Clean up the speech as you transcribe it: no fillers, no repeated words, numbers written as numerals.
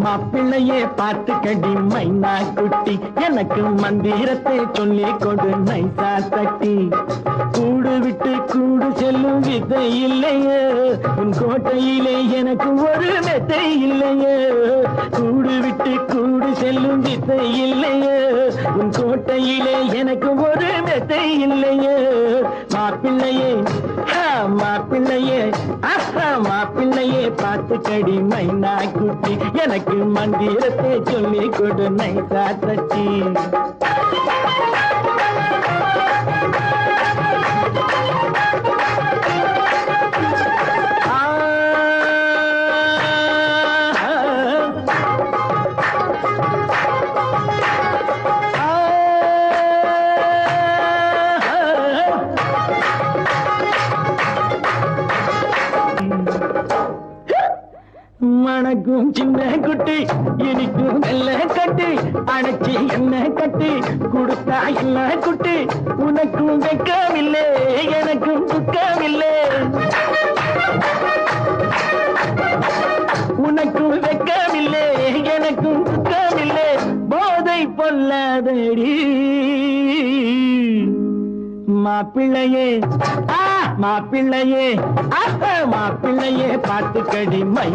மாப்பிள்ளையே பார்த்து கடி மைனா குட்டி எனக்கு மந்திரத்தை சொல்லி கொடு நைசா தட்டி கூடு விட்டு கூடு செல்லும் வித்தை இல்லையே உன் கோட்டையிலே எனக்கு ஒரு மெத்தை இல்லையே கூடு விட்டு கூடு செல்லும் வித்தை இல்லையே உன் கோட்டையிலே எனக்கு ஒரு மெத்தை இல்லையே மாப்பிள்ளையே மாப்பிள்ளையே மாப்பிள்ளையே பார்த்து கடி மைனா குட்டி எனக்கு மந்திரத்தை சொல்லி கொடு நைசா தட்டி மணக்கும் சின்ன குட்டி இனிக்கும் நல்ல கட்டி அணைச்சி என்ன கட்டி கொடுத்தா என்ன குட்டி உனக்கும் வெக்கமில்லை எனக்கும் துக்கமில்லை உனக்கும் வெக்கமில்லை எனக்கும் துக்கமில்லை போதை பொல்லாதடி மாப்பிள்ளையே மாப்பிள்ளையே மாப்பிள்ளையே பார்த்து கடி மை